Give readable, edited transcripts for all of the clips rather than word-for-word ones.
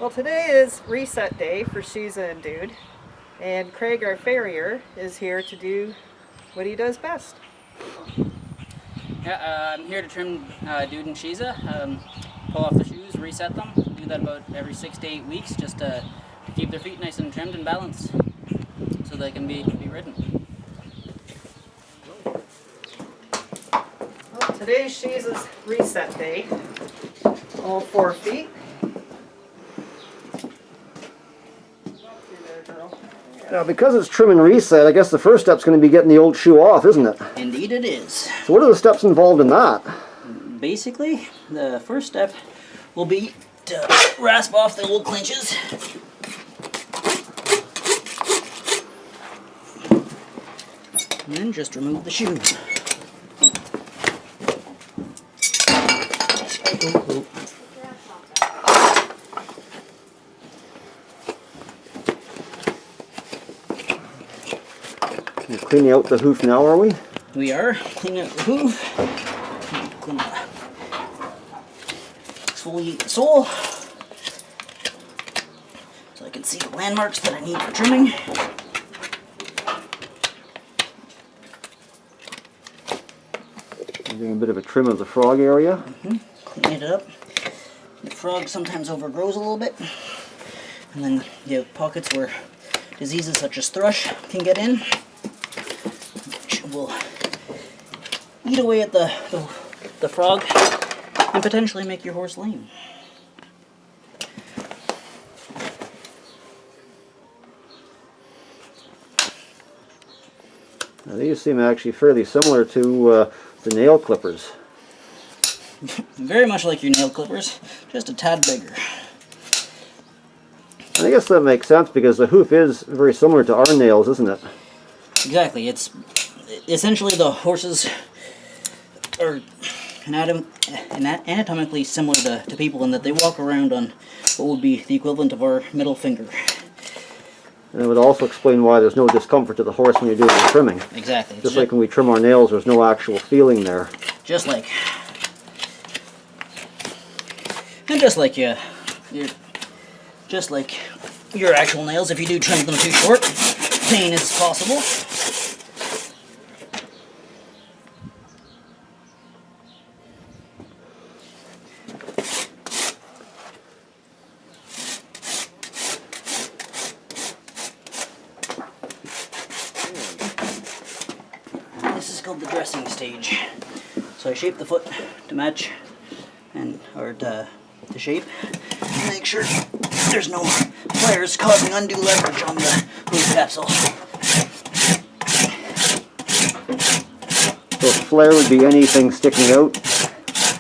Well, today is reset day for Sheza and Dude, and Craig, our farrier, is here to do what he does best. Yeah, I'm here to trim Dude and Sheza, pull off the shoes, reset them. Do that about every 6 to 8 weeks, just to keep their feet nice and trimmed and balanced, so they can be ridden. Well, today's Sheza's reset day. All 4 feet. Now, because it's trim and reset, I guess the first step's going to be getting the old shoe off, isn't it? Indeed it is. So what are the steps involved in that? Basically, the first step will be to rasp off the old clinches. And then just remove the shoe. We're cleaning out the hoof now, are we? We are cleaning out the hoof. Exfoliate the sole so I can see the landmarks that I need for trimming. Doing a bit of a trim of the frog area. Clean it up. The frog sometimes overgrows a little bit, and then you have pockets where diseases such as thrush can get in, which will eat away at the frog and potentially make your horse lame. Now, these seem actually fairly similar to the nail clippers. Very much like your nail clippers, just a tad bigger. I guess that makes sense because the hoof is very similar to our nails, isn't it? Exactly. It's essentially the horses are anatomically similar to people in that they walk around on what would be the equivalent of our middle finger. And it would also explain why there's no discomfort to the horse when you're doing the trimming. Exactly. Just like when we trim our nails, there's no actual feeling there. Just like your actual nails, if you do trim them too short, pain is possible. This is called the dressing stage. So I shape the foot to match or to shape. Make sure there's no flares causing undue leverage on the hoof capsule. So a flare would be anything sticking out?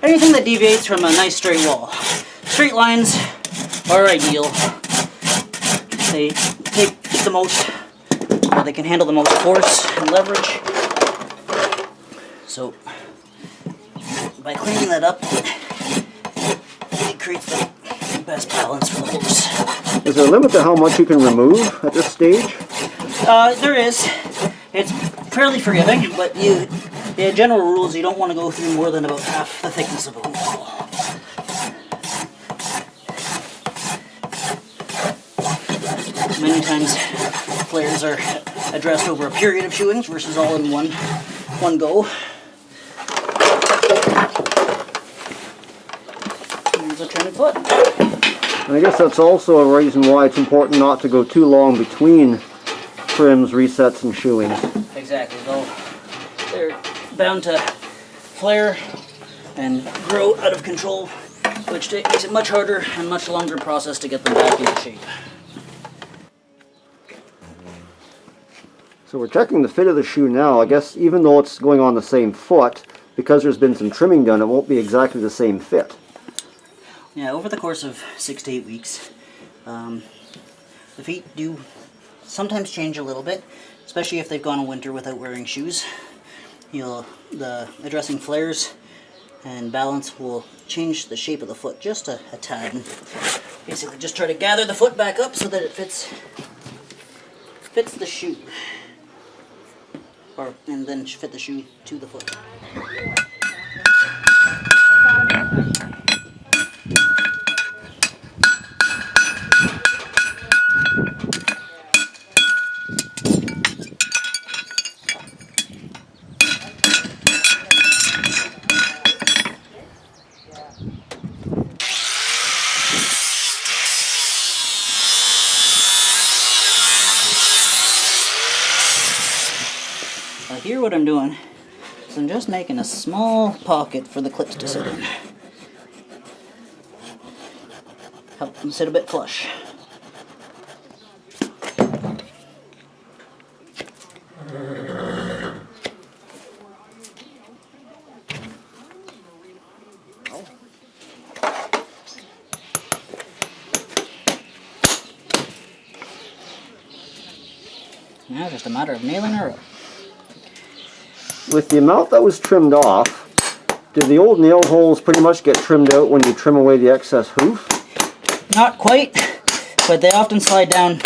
Anything that deviates from a nice straight wall. Straight lines are ideal. They take the most, or they can handle the most force and leverage. So by cleaning that up, it creates the best balance for the horse. Is there a limit to how much you can remove at this stage? There is. It's fairly forgiving, but the general rule is you don't want to go through more than about half the thickness of a hoof wall. Many times flares are addressed over a period of shoeings versus all in one go. Here's a trimmed foot. And I guess that's also a reason why it's important not to go too long between trims, resets, and shoeings. Exactly. They're bound to flare and grow out of control, which makes it much harder and much longer process to get them back into shape. So we're checking the fit of the shoe now. I guess even though it's going on the same foot, because there's been some trimming done, it won't be exactly the same fit. Yeah, over the course of 6 to 8 weeks, the feet do sometimes change a little bit, especially if they've gone a winter without wearing shoes. The addressing flares and balance will change the shape of the foot just a tad. Basically, just try to gather the foot back up so that it fits the shoe. And then fit the shoe to the foot. what I'm doing is I'm just making a small pocket for the clips to sit in. Help them sit a bit flush. Now just a matter of nailing her up. With the amount that was trimmed off, did the old nail holes pretty much get trimmed out when you trim away the excess hoof? Not quite, but they often slide down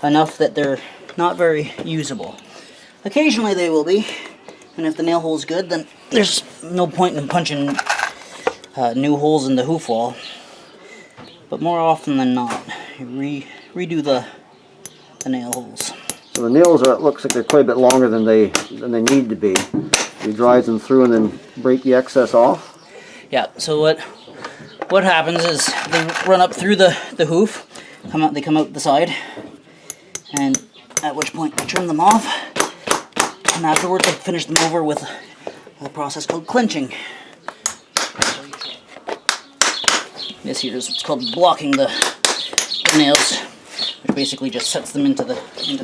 enough that they're not very usable. Occasionally they will be, and if the nail hole's good, then there's no point in punching new holes in the hoof wall. But more often than not, you redo the nail holes. So the nails are, it looks like they're quite a bit longer than they need to be. You drive them through and then break the excess off? Yeah, so what happens is they run up through the hoof, they come out the side, and at which point I trim them off, and afterwards I finish them over with a process called clinching. This here is what's called blocking the nails, which basically just sets them into the shoe. Into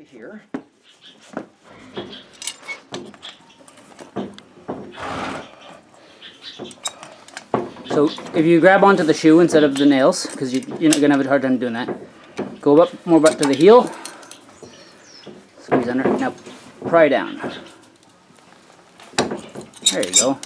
here. So if you grab onto the shoe instead of the nails, because you're not going to have a hard time doing that, go up more back to the heel, squeeze under, now pry down. There you go.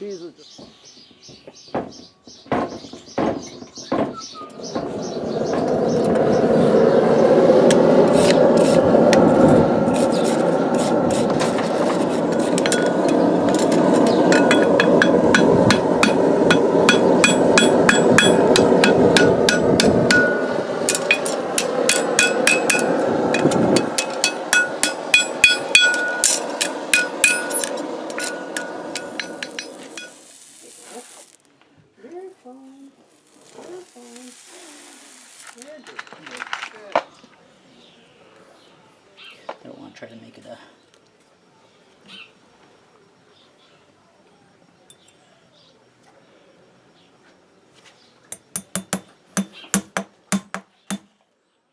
Sheza. I don't want to try to make it a...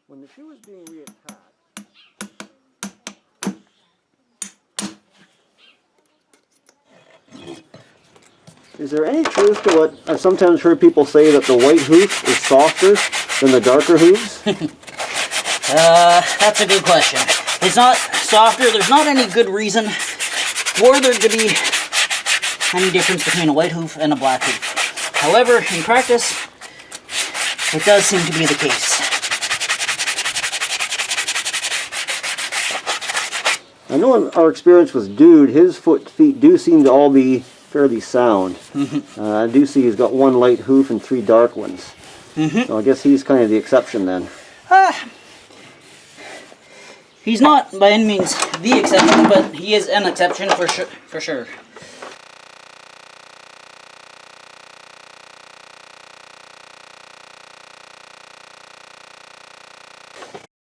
When the shoe is being reattached, is there any truth to what I've sometimes heard people say that the white hoof is softer than the darker hooves? That's a good question. It's not softer. There's not any good reason for there to be any difference between a white hoof and a black hoof. However, in practice, it does seem to be the case. I know in our experience with Dude, his feet do seem to all be fairly sound. I do see he's got one light hoof and 3 dark ones. So I guess he's kind of the exception then. He's not by any means the exception, but he is an exception for sure.